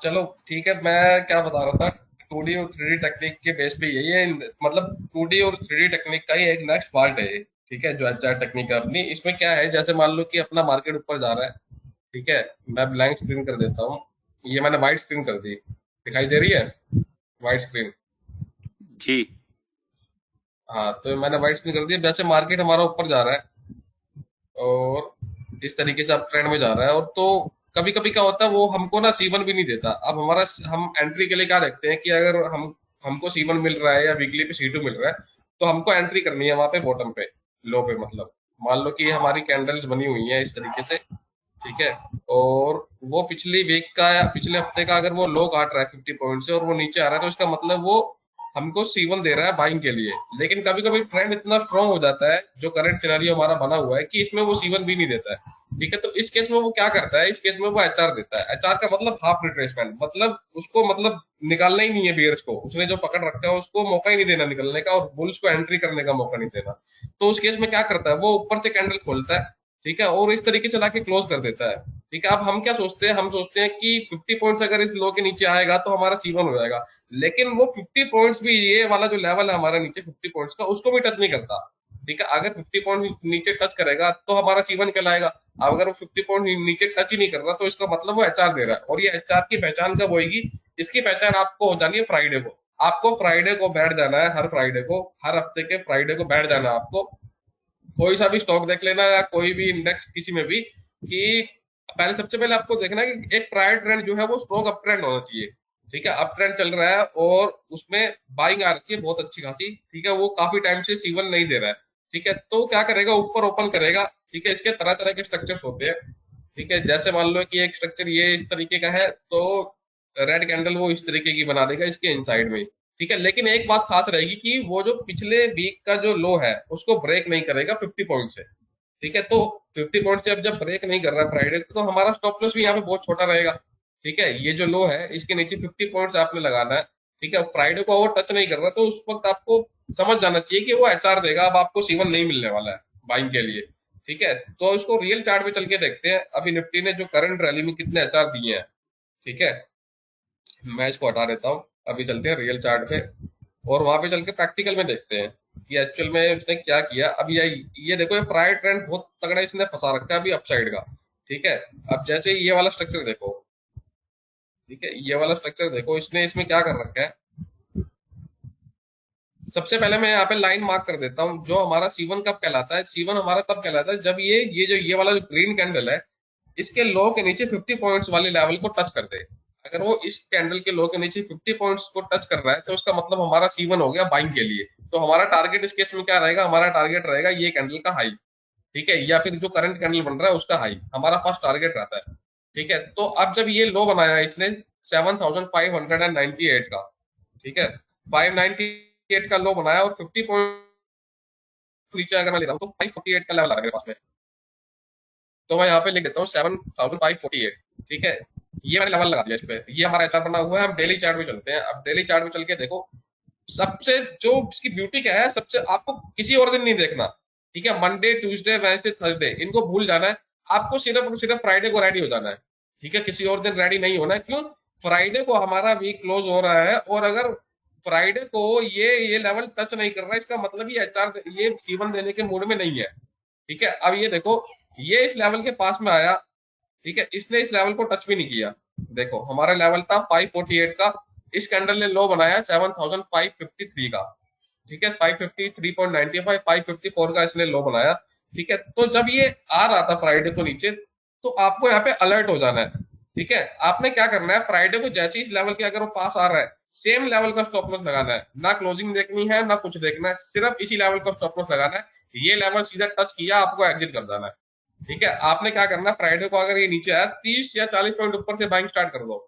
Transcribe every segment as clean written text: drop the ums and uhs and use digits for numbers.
चलो ठीक है, मैं क्या बता रहा था, 2D और 3D टेक्निक के बेस पे यही है। मतलब 2D और 3D टेक्निक का ही एक नेक्स्ट पार्ट है ये। ठीक है, जो एचआर टेक्निक है अपनी, इसमें क्या है, जैसे मान लो कि अपना मार्केट ऊपर जा रहा है। ठीक है, मैं ब्लैंक स्क्रीन कर देता हूँ। ये मैंने वाइट स्क्रीन कर दी, दिखाई दे रही है वाइट स्क्रीन? जी। हाँ, तो मैंने वाइट स्क्रीन कर दी। वैसे मार्केट हमारा ऊपर जा रहा है और इस तरीके से अब ट्रेंड में जा रहा है। और तो कभी कभी क्या होता है, वो हमको ना सीवन भी नहीं देता। अब हमारा, हम एंट्री के लिए क्या देखते हैं कि अगर हमको सीवन मिल रहा है या वीकली पे C2 मिल रहा है, तो हमको एंट्री करनी है वहां पे बॉटम पे, लो पे। मतलब मान लो कि हमारी कैंडल्स बनी हुई है इस तरीके से। ठीक है, और वो पिछली वीक का या पिछले हफ्ते का अगर वो लो काट रहा है 50 पॉइंट से और वो नीचे आ रहा है, तो इसका मतलब वो हमको C1 दे रहा है बाइंग के लिए। लेकिन कभी कभी ट्रेंड इतना स्ट्रांग हो जाता है, जो करंट सिनेरियो हमारा बना हुआ है, कि इसमें वो C1 भी नहीं देता है। ठीक है, तो इस केस में वो क्या करता है, इस केस में वो एचआर देता है। एचआर का मतलब हाफ रिट्रेसमेंट, मतलब उसको, मतलब निकालना ही नहीं है बियर्स को, उसने जो पकड़ रखा है उसको मौका ही नहीं देना निकलने का, और बुल्स को एंट्री करने का मौका नहीं देना। तो उस केस में क्या करता है, वो ऊपर से कैंडल खोलता है। ठीक है, और इस तरीके से लाके क्लोज कर देता है। ठीक है, अब हम क्या सोचते हैं, हम सोचते हैं कि 50 पॉइंट्स अगर इस लो के नीचे आएगा तो हमारा C1 हो जाएगा। लेकिन वो 50 पॉइंट्स भी, ये वाला जो लेवल है हमारा नीचे 50 पॉइंट्स का, उसको भी टच नहीं करता। ठीक है, अगर 50 पॉइंट नीचे टच करेगा तो हमारा C1 कहलाएगा। अब अगर वो 50 पॉइंट नीचे टच ही नहीं कर रहा, तो इसका मतलब वो एचआर दे रहा है। और ये एचआर की पहचान कब होगी? इसकी पहचान आपको हो जानी है फ्राइडे को। आपको फ्राइडे को बैठ जाना है, हर फ्राइडे को, हर हफ्ते के फ्राइडे को बैठ जाना है आपको। कोई सा भी स्टॉक देख लेना या कोई भी इंडेक्स किसी में भी, कि पहले, सबसे पहले आपको देखना है कि एक प्रायर ट्रेंड जो है वो स्ट्रॉन्ग अप ट्रेंड होना चाहिए। ठीक है, अप ट्रेंड चल रहा है और उसमें बाइंग आ रखी है बहुत अच्छी खासी। ठीक है, वो काफी टाइम से C1 नहीं दे रहा है। ठीक है, तो क्या करेगा, ऊपर ओपन करेगा। ठीक है, इसके तरह तरह के स्ट्रक्चर्स होते हैं। ठीक है, जैसे मान लो कि एक स्ट्रक्चर ये इस तरीके का है, तो रेड कैंडल वो इस तरीके की बना देगा इसके इनसाइड में। ठीक है, लेकिन एक बात खास रहेगी कि वो जो पिछले वीक का जो लो है उसको ब्रेक नहीं करेगा 50 पॉइंट से। ठीक है, तो 50 पॉइंट से अब जब ब्रेक नहीं कर रहा है फ्राइडे को, तो हमारा स्टॉप लॉस भी यहाँ पे बहुत छोटा रहेगा। ठीक है, ये जो लो है इसके नीचे 50 पॉइंट्स आपने लगाना है। ठीक है, फ्राइडे को वो टच नहीं कर रहा, तो उस वक्त आपको समझ जाना चाहिए कि वो एचआर देगा, अब आपको C1 नहीं मिलने वाला है बाइंग के लिए। ठीक है, तो इसको रियल चार्ट पे चल के देखते हैं, अभी निफ्टी ने जो करंट रैली में कितने एचआर दिए हैं। ठीक है, मैं इसको हटा देता हूँ। अभी चलते हैं रियल चार्ट पे, और वहां पे चल के प्रैक्टिकल में देखते हैं कि एक्चुअल में उसने क्या किया। अब ये देखो, ये प्रायर ट्रेंड बहुत तगड़ा इसने फंसा रखा है अभी अपसाइड का। ठीक है, अब जैसे ये वाला स्ट्रक्चर देखो। ठीक है, ये वाला स्ट्रक्चर देखो, इसने इसमें क्या कर रखा है। सबसे पहले मैं यहाँ पे लाइन मार्क कर देता हूँ, जो हमारा C1 कब कहलाता है। C1 हमारा तब कहलाता है जब ये वाला जो ग्रीन कैंडल है, इसके लो के नीचे 50 पॉइंट्स वाले लेवल को टच कर दे। अगर वो इस कैंडल के लो के नीचे 50 पॉइंट्स को टच कर रहा है, तो उसका मतलब हमारा C1 हो गया बाइंग के लिए। तो हमारा टारगेट इस केस में क्या रहेगा, हमारा टारगेट रहेगा ये कैंडल का हाई। ठीक है, या फिर जो करंट कैंडल बन रहा है उसका हाई हमारा फर्स्ट टारगेट रहता है। ठीक है, तो अब जब ये लो बनाया इसने 7598 का। ठीक है, 598 का लो बनाया, और 50 पॉइंट नीचे अगर मैं ले रहा हूँ तो 548 का लेवल आ रहा है मेरे पास में। तो मैं यहाँ पे लिख देता हूँ 7548। ठीक है, ये मैंने लेवल लगा दिया इस पे। ये हमारा एचआर बना हुआ है। हम डेली चार्ट में चलते हैं। अब डेली चार्ट में चल के देखो, सबसे जो इसकी ब्यूटी क्या है, सबसे आपको किसी और दिन नहीं देखना। ठीक है, मंडे ट्यूसडे वेडनेसडे थर्सडे इनको भूल जाना है। आपको सिर्फ और सिर्फ फ्राइडे को रेडी हो जाना है। ठीक है, किसी और दिन रेडी नहीं होना है। क्यों? फ्राइडे को हमारा वीक क्लोज हो रहा है, और अगर फ्राइडे को ये लेवल टच नहीं कर रहा है, इसका मतलब ये C1 देने के मूड में नहीं है। ठीक है, अब ये देखो, ये इस लेवल के पास में आया। ठीक है, इसने इस लेवल को टच भी नहीं किया। देखो, हमारा लेवल था 548 का, इस कैंडल ने लो बनाया 7553 का। ठीक है, 553.95, 554 का इसने लो बनाया। ठीक है, तो जब ये आ रहा था फ्राइडे को नीचे, तो आपको यहाँ पे अलर्ट हो जाना है। ठीक है, आपने क्या करना है, फ्राइडे को जैसे ही इस लेवल के अगर वो पास आ रहा है, सेम लेवल का स्टॉप लॉस लगाना है। ना क्लोजिंग देखनी है ना कुछ देखना है, सिर्फ इसी लेवल का स्टॉप लॉस लगाना है। ये लेवल सीधा टच किया, आपको एग्जिट कर जाना है। ठीक है, आपने क्या करना है, फ्राइडे को अगर ये नीचे आया 30 या 40 पॉइंट ऊपर से बाइंग स्टार्ट कर दो।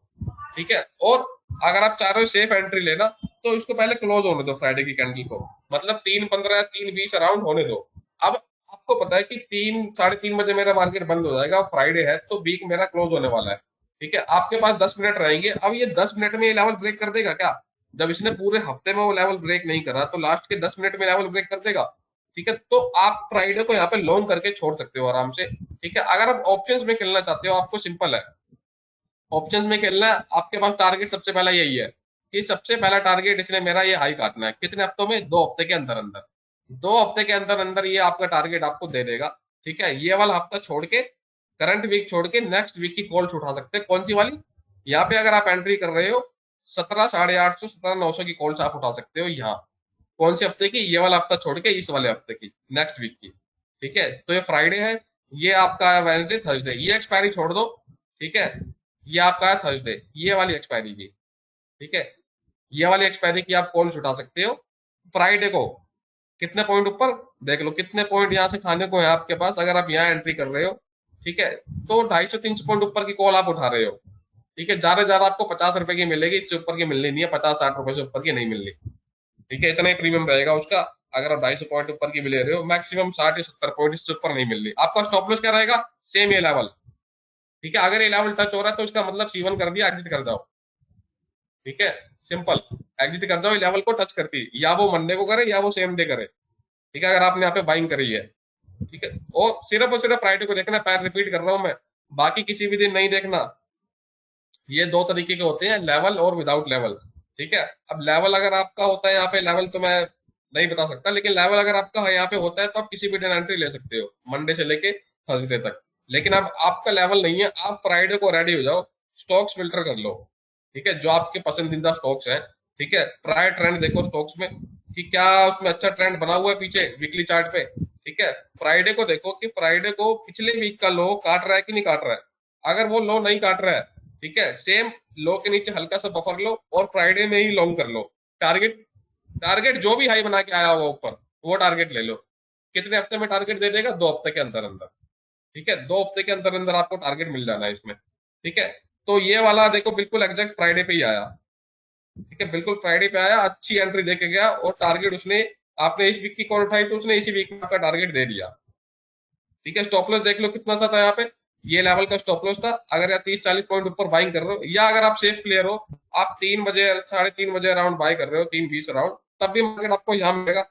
ठीक है, और अगर आप चाह रहे हो सेफ एंट्री लेना, तो इसको पहले क्लोज होने दो फ्राइडे की कैंडल को। मतलब 3:15 या 3:20 अराउंड होने दो। अब आपको पता है कि 3 साढ़े 3 बजे मेरा मार्केट बंद हो जाएगा, फ्राइडे है तो वीक मेरा क्लोज होने वाला है। ठीक है, आपके पास 10 मिनट रहेंगे। अब ये 10 मिनट में ये लेवल ब्रेक कर देगा क्या? जब इसने पूरे हफ्ते में वो लेवल ब्रेक नहीं करा, तो लास्ट के 10 मिनट में लेवल ब्रेक कर देगा। ठीक है, तो आप फ्राइडे को यहाँ पे लॉन्ग करके छोड़ सकते हो आराम से। ठीक है, अगर आप ऑप्शंस में खेलना चाहते हो, आपको सिंपल है। ऑप्शंस में खेलना है, आपके पास टारगेट सबसे पहला यही है कि सबसे पहला टारगेट इसने मेरा ये हाई काटना है। कितने हफ्तों में? 2 हफ्ते के अंदर अंदर। 2 हफ्ते के अंदर अंदर ये आपका टारगेट आपको दे देगा। ठीक है, ये वाला हफ्ता छोड़ के, करंट वीक छोड़ के नेक्स्ट वीक की कॉल्स उठा सकते हैं। कौन सी वाली? यहाँ पे अगर आप एंट्री कर रहे हो 17,850, 17,900 की कॉल्स आप उठा सकते हो यहाँ। कौन से हफ्ते की? ये वाला हफ्ता छोड़ के इस वाले हफ्ते की, नेक्स्ट वीक की। ठीक है, तो ये फ्राइडे है, ये आपका है वेडनेसडे, थर्सडे, ये एक्सपायरी छोड़ दो। ठीक है, ये आपका है थर्सडे, ये वाली एक्सपायरी की। ठीक है, ये वाली एक्सपायरी की आप कॉल उठा सकते हो फ्राइडे को। कितने पॉइंट ऊपर? देख लो कितने पॉइंट यहाँ से खाने को है आपके पास, अगर आप यहाँ एंट्री कर रहे हो। ठीक है, तो 250-300 पॉइंट ऊपर की कॉल आप उठा रहे हो। ठीक है, ज्यादा ज्यादा आपको 50 रुपए की मिलेगी, इससे ऊपर की मिलनी नहीं है, 50-60 रुपए से ऊपर की नहीं मिलनी। ठीक है, इतना ही प्रीमियम रहेगा उसका। अगर आप 250 पॉइंट ऊपर की भी ले रहे हो, मैक्सिमम 60 या 70 पॉइंट, इससे ऊपर नहीं मिलनी। आपका स्टॉप लॉस क्या रहेगा? सेम ये लेवल। ठीक है, अगर ये लेवल टच हो रहा है तो इसका मतलब C1 कर दिया, एग्जिट कर जाओ। ठीक है, सिंपल, एग्जिट कर जाओ। ये लेवल को टच करती है, या वो मंडे को करे या वो सेम डे करे। ठीक है, अगर आपने यहाँ पे बाइंग करी है। ठीक है, और सिर्फ फ्राइडे को देखना, पैर रिपीट कर रहा हूं मैं, बाकी किसी भी दिन नहीं देखना। ये दो तरीके के होते हैं, लेवल और विदाउट लेवल। ठीक है, अब लेवल अगर आपका होता है यहाँ पे, लेवल तो मैं नहीं बता सकता, लेकिन लेवल अगर आपका यहाँ पे होता है तो आप किसी भी दिन एंट्री ले सकते हो, मंडे से लेके थर्सडे तक। लेकिन अब आपका लेवल नहीं है, आप फ्राइडे को रेडी हो जाओ, स्टॉक्स फिल्टर कर लो। ठीक है, जो आपके पसंदीदा स्टॉक्स हैं। ठीक है, प्रायर ट्रेंड देखो स्टॉक्स में कि क्या उसमें अच्छा ट्रेंड बना हुआ है पीछे वीकली चार्ट पे। ठीक है, फ्राइडे को देखो कि फ्राइडे को पिछले वीक का लो काट रहा है कि नहीं काट रहा है। अगर वो लो नहीं काट रहा है, ठीक है, सेम लो के नीचे हल्का सा बफर लो और फ्राइडे में ही लॉन्ग कर लो। टारगेट, टारगेट जो भी हाई बना के आया होगा ऊपर, वो टारगेट ले लो। कितने हफ्ते में टारगेट दे देगा? 2 हफ्ते के अंदर अंदर। ठीक है, 2 हफ्ते के अंदर अंदर आपको टारगेट मिल जाना है इसमें। ठीक है, तो ये वाला देखो बिल्कुल एग्जैक्ट फ्राइडे पे ही आया। ठीक है, बिल्कुल फ्राइडे पे आया, अच्छी एंट्री देके गया और टारगेट उसने, आपने इस वीक की कॉल उठाई तो उसने इसी वीक में आपका टारगेट दे दिया। ठीक है, स्टॉप लॉस देख लो कितना सा था यहाँ पे, ये लेवल का स्टॉप लॉस था। अगर या 30-40 पॉइंट ऊपर बाइंग कर रहे हो, या अगर आप सेफ प्लेयर हो, आप 3 बजे, 3:30 बजे अराउंड बाय कर रहे हो, 3:20 अराउंड, तब भी मार्केट आपको यहाँ मिलेगा।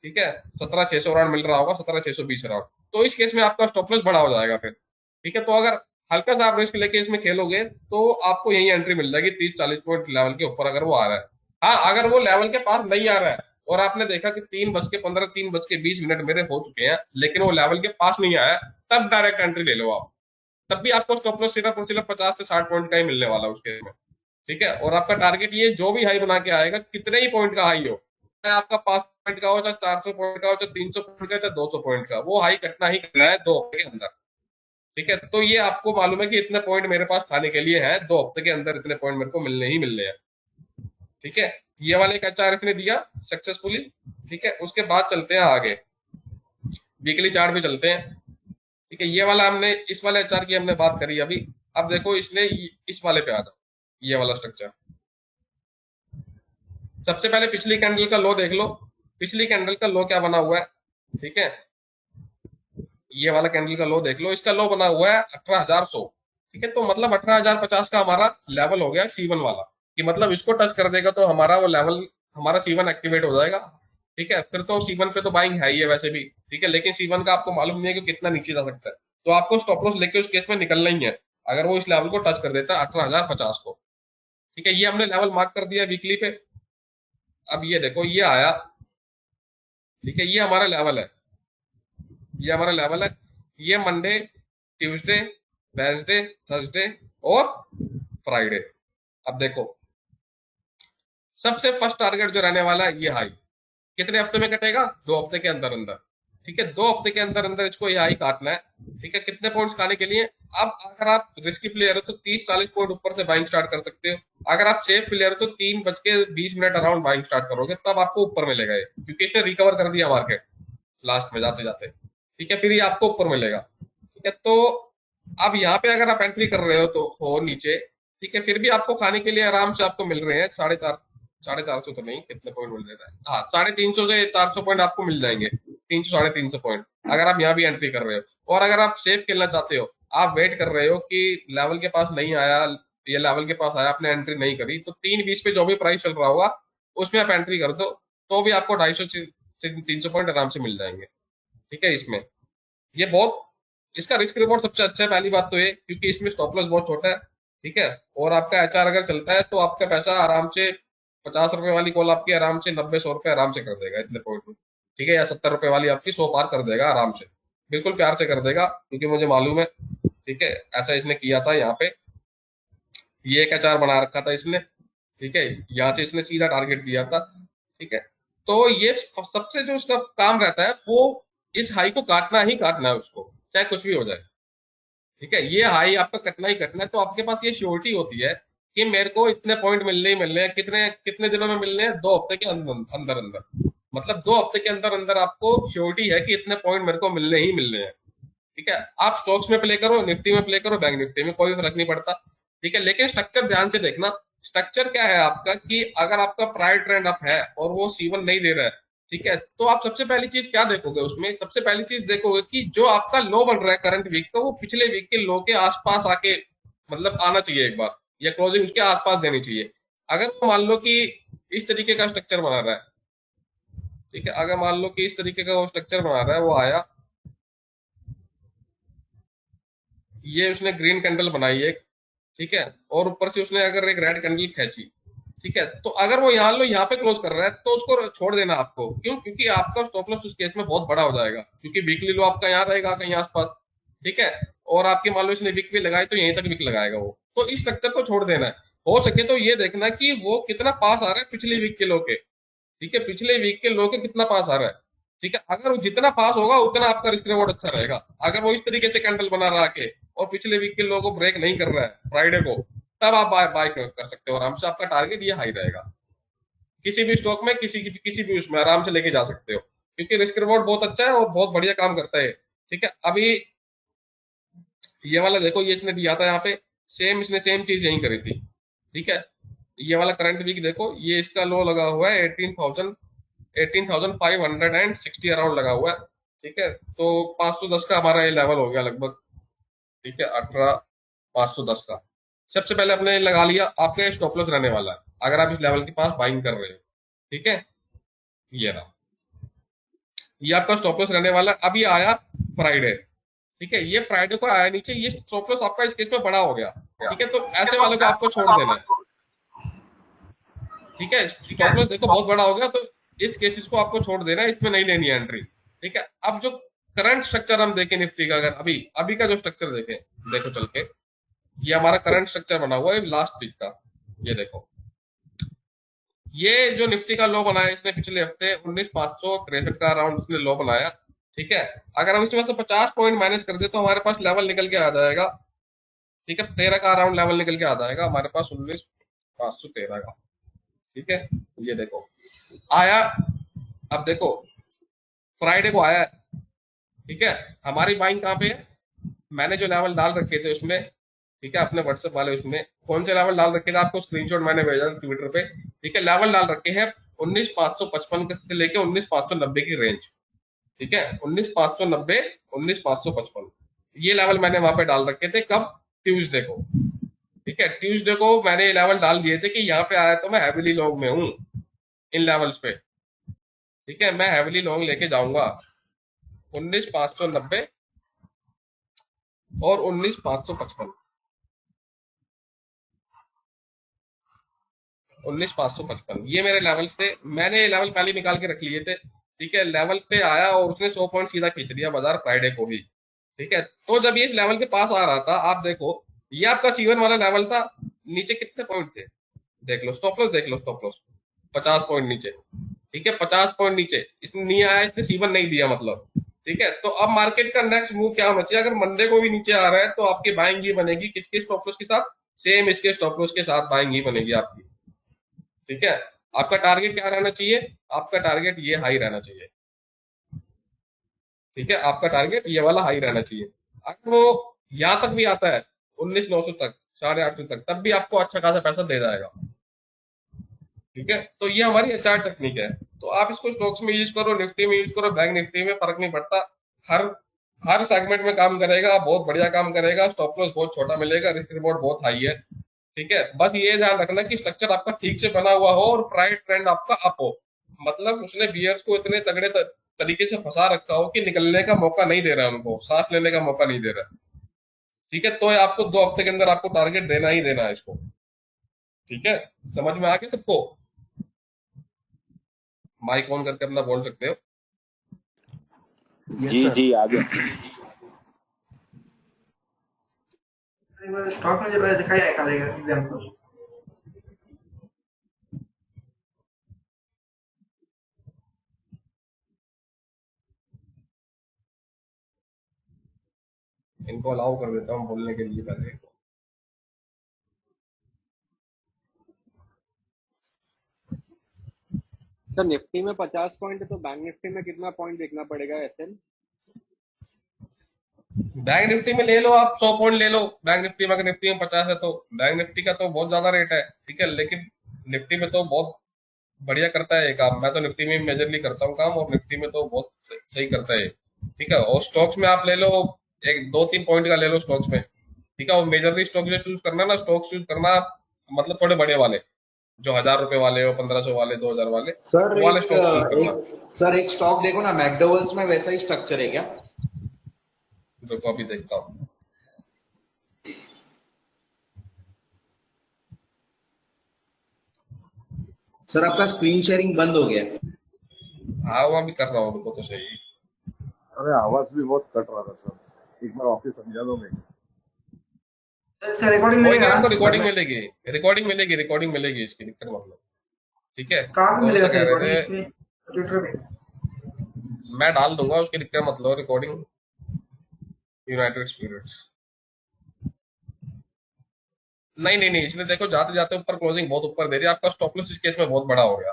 ठीक है, 17,600 अराउंड मिल रहा होगा, 17,620 अराउंड। तो इस केस में आपका स्टॉप लॉस बड़ा हो जाएगा फिर। ठीक है, तो अगर हल्का सा आप रिस्क लेके इसमें खेलोगे तो आपको यही एंट्री मिल जाएगी 30-40 पॉइंट लेवल के ऊपर, अगर वो आ रहा है। हाँ, अगर वो लेवल के पास नहीं आ रहा है और आपने देखा कि 3:15, 3:20 मेरे हो चुके हैं, लेकिन वो लेवल के पास नहीं आया, तब डायरेक्ट एंट्री ले लो आप। तब भी आपको स्टॉप लॉस सिर्फ और सिर्फ 50 से 60 पॉइंट का ही मिलने वाला है उसके में। ठीक है, और आपका टारगेट ये जो भी हाई बना के आएगा, कितने ही पॉइंट का हाई हो, चाहे आपका 5 पॉइंट का हो, चाहे 400 पॉइंट का हो, चाहे 300 पॉइंट का, चाहे 200 पॉइंट का, वो हाई कटना ही कटना है 2 हफ्ते के अंदर। ठीक है, तो ये आपको मालूम है कि इतने पॉइंट मेरे पास खाने के लिए है, 2 हफ्ते के अंदर इतने पॉइंट मेरे को मिलने ही मिलने हैं। ठीक है, ये वाले एक एचआर इसने दिया सक्सेसफुली। ठीक है, उसके बाद चलते हैं आगे, वीकली चार्ट पे चलते हैं। ठीक है, ये वाला हमने, इस वाले एचआर की हमने बात करी अभी। अब देखो इसने इस वाले पे आ जाओ, ये वाला स्ट्रक्चर। सबसे पहले पिछली कैंडल का लो देख लो, पिछली कैंडल का लो क्या बना हुआ है। ठीक है, ये वाला कैंडल का लो देख लो, इसका लो बना हुआ है 18,100। ठीक है, तो मतलब 18,050 का हमारा लेवल हो गया C1 वाला, कि मतलब इसको टच कर देगा तो हमारा वो लेवल, हमारा C1 एक्टिवेट हो जाएगा। ठीक है, फिर तो C1 पे तो बाइंग है ही है वैसे भी। ठीक है, लेकिन C1 का आपको मालूम नहीं है कि कितना नीचे जा सकता है, तो आपको स्टॉप लॉस लेके उस केस में निकलना ही है, अगर वो इस लेवल को टच कर देता है 18,050 को। ठीक है, ये हमने लेवल मार्क कर दिया वीकली पे। अब ये देखो ये आया। ठीक है, ये हमारा लेवल है, ये हमारा लेवल है। ये मंडे, ट्यूसडे, वेंसडे, थर्सडे और फ्राइडे। अब देखो सबसे फर्स्ट टारगेट जो रहने वाला है ये हाई, कितने हफ्ते में कटेगा? 2 हफ्ते के अंदर अंदर। ठीक है, 2 हफ्ते के अंदर अंदर इसको ये हाई काटना है। ठीक है, कितने पॉइंट्स खाने के लिए? अब अगर आप रिस्की प्लेयर हो तो 30-40 पॉइंट ऊपर से बाइंग स्टार्ट कर सकते हो। अगर आप सेफ प्लेयर हो तो 3:20 अराउंड बाइंग स्टार्ट करोगे, तब आपको ऊपर मिलेगा ये, क्योंकि इसने रिकवर कर दिया मार्केट लास्ट में जाते जाते। ठीक है, फिर ये आपको ऊपर मिलेगा। ठीक है, तो अब यहाँ पे अगर आप एंट्री कर रहे हो तो हो नीचे। ठीक है, फिर भी आपको खाने के लिए आराम से आपको मिल रहे हैं 450, 450 तो नहीं, कितने पॉइंट मिल रहे हैं, हाँ 350 से 400 पॉइंट आपको मिल जाएंगे, 300-350 पॉइंट, अगर आप यहाँ भी एंट्री कर रहे हो। और अगर आप सेफ खेलना चाहते हो, आप वेट कर रहे हो कि लेवल के पास नहीं आया, ये लेवल के पास आया, आपने एंट्री नहीं करी, तो 3:20 पे जो भी प्राइस चल रहा होगा उसमें आप एंट्री कर दो, तो भी आपको 250 से 300 पॉइंट आराम से मिल जाएंगे। ठीक है, इसमें ये बहुत, इसका रिस्क रिवॉर्ड सबसे अच्छा है, पहली बात तो ये, क्योंकि इसमें स्टॉप लॉस बहुत छोटा है। ठीक है। और आपका एचआर अगर चलता है तो आपका पैसा आराम से 50 रुपए वाली कॉल आपकी आराम से 90-100 रुपए आराम से कर देगा इतने पॉइंट में। ठीक है, या 70 रुपए वाली आपकी 100 पार कर देगा आराम से, बिल्कुल प्यार से कर देगा, क्योंकि मुझे मालूम है। ठीक है, ऐसा इसने किया था यहाँ पे, ये एक एचआर बना रखा था इसने। ठीक है, यहाँ से इसने सीधा टारगेट दिया था। ठीक है, तो ये सबसे जो उसका काम रहता है वो इस हाई को काटना ही काटना है उसको, चाहे कुछ भी हो जाए। ठीक है, ये हाई आपका कटना ही कटना है, तो आपके पास ये श्योरिटी होती है कि मेरे को इतने पॉइंट मिलने ही मिलने हैं। कितने कितने दिनों में मिलने हैं? 2 हफ्ते के अंदर अंदर अंदर। मतलब 2 हफ्ते के अंदर अंदर आपको श्योरिटी है कि इतने पॉइंट मेरे को मिलने ही मिलने हैं। ठीक है, आप स्टॉक्स में प्ले करो, निफ्टी में प्ले करो, बैंक निफ्टी में, कोई फर्क नहीं पड़ता। ठीक है, लेकिन स्ट्रक्चर ध्यान से देखना। स्ट्रक्चर क्या है आपका, कि अगर आपका प्राइस ट्रेंड अप है और वो C1 नहीं दे रहा है, ठीक है, तो आप सबसे पहली चीज क्या देखोगे उसमें? सबसे पहली चीज देखोगे कि जो आपका लो बन रहा है करंट वीक का, वो पिछले वीक के लो के आसपास आके मतलब आना चाहिए एक बार, या क्लोजिंग उसके आसपास देनी चाहिए। अगर मान लो कि इस तरीके का स्ट्रक्चर बना रहा है, ठीक है, अगर मान लो कि इस तरीके का वो स्ट्रक्चर बना रहा है, वो आया, ये उसने ग्रीन कैंडल बनाई एक, ठीक है, और ऊपर से उसने अगर एक रेड कैंडल खींची, ठीक है, तो अगर वो यहाँ लो यहाँ पे क्लोज कर रहा है तो उसको छोड़ देना आपको। क्यों? क्योंकि आपका स्टॉप लॉस उस केस में बहुत बड़ा हो जाएगा, क्योंकि वीकली लो आपका यहाँ रहेगा कहीं आसपास। ठीक है, और आपकी मान लो इसने वीक भी लगाई तो यहीं तक वीक लगाएगा वो, तो इस स्ट्रक्चर को छोड़ देना है। हो सके तो ये देखना कि वो कितना पास आ रहा है पिछली वीक के लो के। ठीक है, पिछले वीक के लो के कितना पास आ रहा है। ठीक है, अगर वो जितना पास होगा उतना आपका रिस्क रिवॉर्ड अच्छा रहेगा। अगर वो इस तरीके से कैंडल बना रहा के और पिछले वीक के लो को ब्रेक नहीं कर रहा है फ्राइडे को, तब आप बाय बाय कर सकते हो आराम से। आपका टारगेट ये हाई रहेगा, किसी भी स्टॉक में, किसी भी उसमें आराम से लेके जा सकते हो, क्योंकि रिस्क रिवॉर्ड बहुत अच्छा है और बहुत बढ़िया काम करता है। ठीक है, अभी ये वाला देखो, ये इसने दिया था यहाँ पे, सेम इसने सेम चीज यही करी थी। ठीक है, ये वाला करंट वीक देखो, ये इसका लो लगा हुआ है 18,560 अराउंड लगा हुआ है। ठीक है, तो 510 का हमारा ये लेवल हो गया लगभग। ठीक है, 18,510 का सबसे पहले अपने लगा लिया। आपका स्टॉप लॉस रहने वाला है अगर आप इस लेवल के पास बाइंग कर रहे हो। ठीक है, ये रहा, ये आपका स्टॉप लॉस रहने वाला है। अभी आया फ्राइडे, ठीक है, ये फ्राइडे को आया नीचे, ये स्टॉप लॉस आपका इस केस में बड़ा हो गया। ठीक है, तो ऐसे वाले को आपको छोड़ देना है। ठीक है, स्टॉप लॉस देखो बहुत बड़ा हो गया, तो इस केसेस को आपको छोड़ देना है, इसमें नहीं लेनी है एंट्री। ठीक है, अब जो करंट स्ट्रक्चर हम देखें निफ्टी का, अगर अभी अभी का जो स्ट्रक्चर देखें, देखो चल के, ये हमारा करंट स्ट्रक्चर बना हुआ है लास्ट वीक का। ये देखो, ये जो निफ्टी का लो बनाया इसने पिछले हफ्ते 19,563 का अराउंड इसने लो बनाया। ठीक है, अगर हम इसमें से 50 पॉइंट माइनस कर दे तो हमारे पास लेवल निकल के आ जाएगा। ठीक है, 13 का अराउंड लेवल निकल के आ जाएगा हमारे पास, 19,513 का। ठीक है, ये देखो आया। अब देखो फ्राइडे को आया है। ठीक है, हमारी बाइंग कहाँ पे है? मैंने जो लेवल डाल रखे थे उसमें, ठीक है, अपने व्हाट्सएप वाले उसमें कौन से लेवल डाल रखे थे, आपको स्क्रीनशॉट मैंने भेजा ट्विटर पे। ठीक है, लेवल डाल रखे हैं 19,555 से लेके 19,590 की रेंज। ठीक है, 19,590, 19,555, ये लेवल मैंने वहां पे डाल रखे थे। कब? ट्यूसडे को। ठीक है, ट्यूसडे को मैंने ये लेवल डाल दिए थे कि यहाँ पे आया तो मैं हैविली लॉन्ग में हूँ इन लेवल्स पे। ठीक है, मैं हैविली लॉन्ग लेके जाऊंगा 19,590 और 19,555, 19,555 ये मेरे लेवल्स थे। मैंने ये लेवल पहले निकाल के रख लिए थे। ठीक है, लेवल पे आया और उसने 100 पॉइंट सीधा खींच लिया बाजार फ्राइडे को ही। ठीक है, तो जब ये इस लेवल के पास आ रहा था, आप देखो ये आपका C1 वाला लेवल था। नीचे कितने पॉइंट थे देख लो, स्टॉप लॉस देख लो, स्टॉप लॉस 50 पॉइंट नीचे। ठीक है, 50 पॉइंट नीचे इसने नहीं आया, इसने C1 नहीं दिया मतलब। ठीक है, तो अब मार्केट का नेक्स्ट मूव क्या होना चाहिए? अगर मंडे को भी नीचे आ रहा है तो आपकी बाइंग ही बनेगी, किसके स्टॉप लॉस के साथ? सेम इसके स्टॉप लॉस के साथ बाइंग ही बनेगी आपकी। ठीक है, आपका टारगेट क्या रहना चाहिए? आपका टारगेट ये हाई रहना चाहिए। ठीक है, आपका टारगेट ये वाला हाई रहना चाहिए। अगर वो यहाँ तक भी आता है 19,900 तक, 850 तक, तब भी आपको अच्छा खासा पैसा दे जाएगा। ठीक है, तो ये हमारी एचआर टेक्निक है। तो आप इसको स्टॉक्स में यूज करो, निफ्टी में यूज करो, बैंक निफ्टी में, फर्क नहीं पड़ता। हर हर सेगमेंट में काम करेगा, बहुत बढ़िया काम करेगा। स्टॉप लॉस बहुत छोटा मिलेगा, रिस्क रिवॉर्ड बहुत हाई है। ठीक है, बस ये ध्यान रखना कि स्ट्रक्चर आपका ठीक से बना हुआ हो और प्राइस ट्रेंड आपका अप हो। मतलब उसने बियर्स को इतने तगड़े तरीके से फंसा रखा हो कि निकलने का मौका नहीं दे रहा है, उनको सांस लेने का मौका नहीं दे रहा है। ठीक है, तो ये आपको 2 हफ्ते के अंदर आपको टारगेट देना ही देना है इसको। ठीक है, समझ में आ गया सबको? माइक ऑन करके अपना बोल सकते हो। यस जी सर। जी आ गया। स्टॉक में जरा दिखाई निकालेगा एग्जाम्पल। इनको अलाउ कर देता हूँ बोलने के लिए पहले। सर निफ्टी में 50 पॉइंट है तो बैंक निफ्टी में कितना पॉइंट देखना पड़ेगा एसएल? बैंक निफ्टी में ले लो आप 100 पॉइंट ले लो। बैंक निफ्टी में, अगर निफ्टी में 50 है तो बैंक निफ्टी का तो बहुत ज्यादा रेट है। ठीक है, लेकिन निफ्टी में तो बहुत बढ़िया करता है ये काम। मैं तो निफ्टी में मेजरली करता हूँ काम, और निफ्टी में तो बहुत सही करता है ये। ठीक है, और स्टॉक्स में आप ले लो, एक 2-3 पॉइंट का ले लो स्टॉक्स में। ठीक है, और मेजरली स्टॉक जो चूज करना ना, स्टॉक चूज करना मतलब थोड़े बड़े वाले, जो 1000 रुपए वाले हो, 1500 वाले, 2000 वाले, सर वो वाले स्टॉक चूज करना। एक स्टॉक देखो ना, मैकडोवेल्स में वैसा ही स्ट्रक्चर है क्या? देखो अभी देखता हूँ। सर आपका स्क्रीन शेयरिंग बंद हो गया। हाँ, वो अभी कर रहा हूँ, रुको तो सही। अरे आवाज भी बहुत कट रहा था सर, एक बार ऑफिस समझा दो मेरे। सर इसका रिकॉर्डिंग कोई मिलेगा नहीं, ना आपको बाद रिकॉर्डिंग में? मिलेगी, रिकॉर्डिंग मिलेगी, रिकॉर्डिंग मिलेगी, इसकी दिक्कत मतलब। ठीक है, कहाँ पे कौन मिलेगा सा सर कह रहे रिकॉर्डिंग थे? इसमें? ट्विटर पे? मैं डाल दूंगा, उसकी दिक्कत मतलब रिकॉर्डिंग। यूनाइटेड स्पिरिट्स, नहीं नहीं नहीं, इसने देखो जाते जाते ऊपर क्लोजिंग बहुत ऊपर दे रही है, आपका स्टॉप लॉस इस केस में बहुत बड़ा हो गया।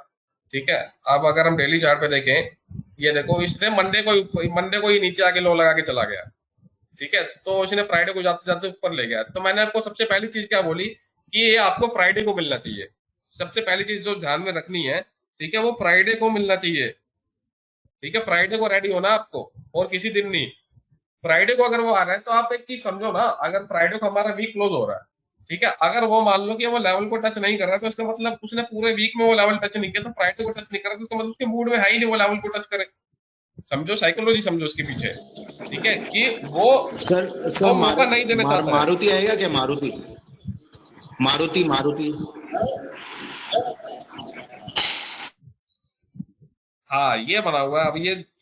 ठीक है, अब अगर हम डेली चार्ट पे देखें, ये देखो इसने मंडे को ही नीचे आके लो लगा के चला गया। ठीक है, तो इसने फ्राइडे को जाते जाते ऊपर ले गया। तो मैंने आपको सबसे पहली चीज क्या बोली कि ये आपको फ्राइडे को मिलना चाहिए। सबसे पहली चीज जो ध्यान में रखनी है, ठीक है, वो फ्राइडे को मिलना चाहिए। ठीक है, फ्राइडे को रेडी होना आपको, और किसी दिन नहीं। फ्राइडे को अगर वो आ रहा है तो आप एक चीज समझो ना, अगर फ्राइडे को हमारा वीक क्लोज हो रहा है, ठीक है, अगर वो मान लो कि वो लेवल को टच नहीं कर रहा, तो इसका मतलब उसने पूरे वीक में वो लेवल टच नहीं किया, तो फ्राइडे को टच नहीं कर रहा, तो इसका मतलब उसके मूड में है ही नहीं वो लेवल को टच करे। समझो साइकोलॉजी, समझो उसके पीछे। ठीक है, कि सर वो मौका नहीं देना चाहता है। मारुति आएगा क्या? मारुति मारुति मारुति हाँ, ये बना हुआ है। अब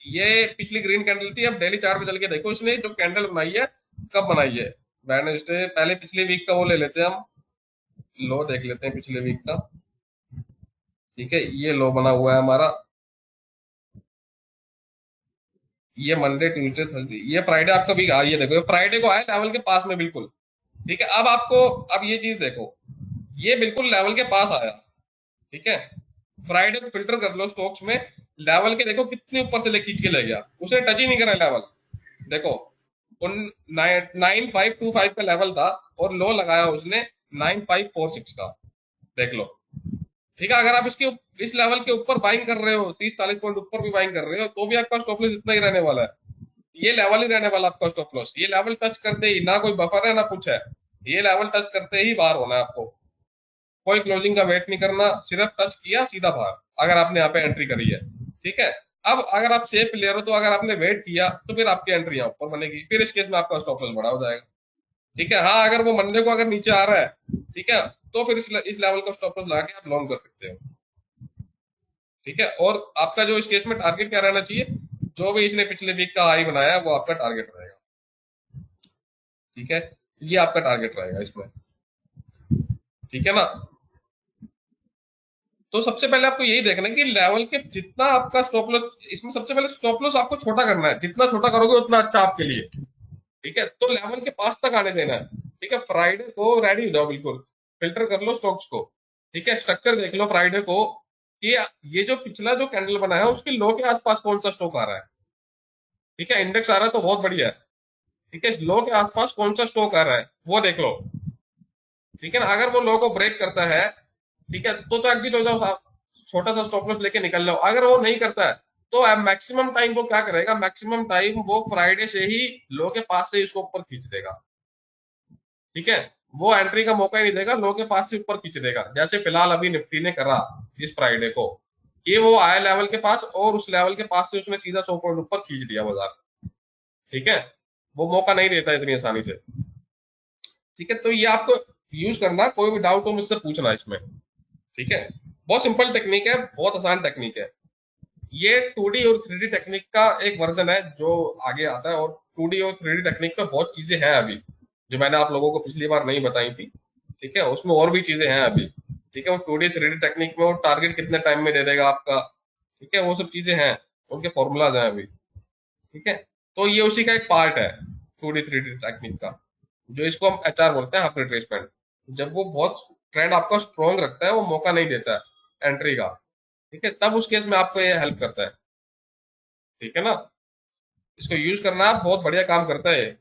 ये पिछली ग्रीन कैंडल थी। अब डेली चार्ट पे चल के देखो, इसने जो कैंडल बनाई है कब बनाई है? वेडनेसडे। पहले पिछले वीक का वो ले लेते हैं हम, लो देख लेते हैं पिछले वीक का। ठीक है, ये लो बना हुआ है हमारा, ये मंडे ट्यूसडे थर्सडे, ये फ्राइडे आपका वीक। ये देखो, ये फ्राइडे को आया लेवल के पास में बिल्कुल। ठीक है, अब आपको, अब ये चीज देखो, ये बिल्कुल लेवल के पास आया। ठीक है, फ्राइडे को फिल्टर कर लो स्टॉक्स में, लेवल के देखो कितने ऊपर से ले खींच के ले गया, उसने टच ही नहीं करा लेवल। देखो, उन 9525 का लेवल था, और लो लगाया उसने 9546 का। देख लो। ठीक है, अगर आप इस लेवल के ऊपर बाइंग कर रहे हो, 30-40 पॉइंट ऊपर भी बाइंग कर रहे हो, तो भी आपका स्टॉप लॉस इतना ही रहने वाला है। ये लेवल ही रहने वाला आपका स्टॉप लॉस। ये लेवल टच करते ही, ना कोई बफर है ना कुछ है, ये लेवल टच करते ही बाहर होना है आपको। कोई क्लोजिंग का वेट नहीं करना, सिर्फ टच किया सीधा बाहर, अगर आपने यहाँ पे एंट्री करी है। ठीक है, अब अगर आप सेफ प्लेयर हो, तो अगर आपने वेट किया तो फिर आपकी एंट्री यहाँ ऊपर बनेगी, फिर इस केस में आपका स्टॉप लॉस बड़ा हो जाएगा। ठीक है, हाँ, अगर वो मंडे को अगर नीचे आ रहा है, ठीक है, तो फिर इस लेवल का स्टॉप लॉस लगा के आप लॉन्ग कर सकते हो। ठीक है, और आपका जो इस केस में टारगेट क्या रहना चाहिए, जो भी इसने पिछले वीक का हाई बनाया वो आपका टारगेट रहेगा। ठीक है, ये आपका टारगेट रहेगा इसमें। ठीक है ना? तो सबसे पहले आपको यही देखना है कि लेवल के जितना आपका स्टॉप लॉस, इसमें सबसे पहले स्टॉप लॉस आपको छोटा करना है, जितना छोटा करोगे उतना अच्छा आपके लिए। ठीक है, तो लेवल के पास तक आने देना है। ठीक है, फ्राइडे को रेडी हो जाओ बिल्कुल, फिल्टर कर लो स्टॉक्स को। ठीक है, स्ट्रक्चर देख लो फ्राइडे को कि ये जो पिछला जो कैंडल बना है उसके लो के आसपास कौन सा स्टॉक आ रहा है। ठीक है, इंडेक्स आ रहा है तो बहुत बढ़िया है। ठीक है, लो के आसपास कौन सा स्टॉक आ रहा है वो देख लो। ठीक है ना, अगर वो लो को ब्रेक करता है, ठीक है, तो एग्जिट हो जाओ साहब, छोटा सा स्टॉप लॉस लेके निकल जाओ। अगर वो नहीं करता है, तो मैक्सिमम टाइम वो क्या करेगा, मैक्सिमम टाइम वो फ्राइडे से ही लो के पास से इसको ऊपर खींच देगा। ठीक है, वो एंट्री का मौका ही नहीं देगा, लो के पास से ऊपर खींच देगा, जैसे फिलहाल अभी निफ्टी ने करा इस फ्राइडे को, कि वो आया लेवल के पास, और उस लेवल के पास से उसने सीधा 100 पॉइंट ऊपर खींच दिया बाजार। ठीक है, वो मौका नहीं देता इतनी आसानी से। ठीक है, तो ये आपको यूज करना, कोई भी डाउट हो मुझसे पूछना इसमें, ठीक है। बहुत सिंपल टेक्निक है, बहुत आसान टेक्निक है। ये 2D और 3D टेक्निक का एक वर्जन है जो आगे आता है, और 2D और 3D टेक्निक में बहुत चीजें हैं अभी जो मैंने आप लोगों को पिछली बार नहीं बताई थी, ठीक है। उसमें और भी चीजें हैं अभी, ठीक है। वो 2D 3D टेक्निक में वो टारगेट कितने टाइम में दे देगा आपका, ठीक है, वो सब चीजें हैं, उनके फॉर्मूलाज हैं अभी, ठीक है। तो ये उसी का एक पार्ट है 2D 3D टेक्निक का, जो इसको हम HR बोलते हैं, हाफ रिट्रेसमेंट। जब वो बहुत ट्रेंड आपका स्ट्रॉन्ग रखता है, वो मौका नहीं देता है एंट्री का, ठीक है, तब उस केस में आपको ये हेल्प करता है, ठीक है ना। इसको यूज करना, बहुत बढ़िया काम करता है ये।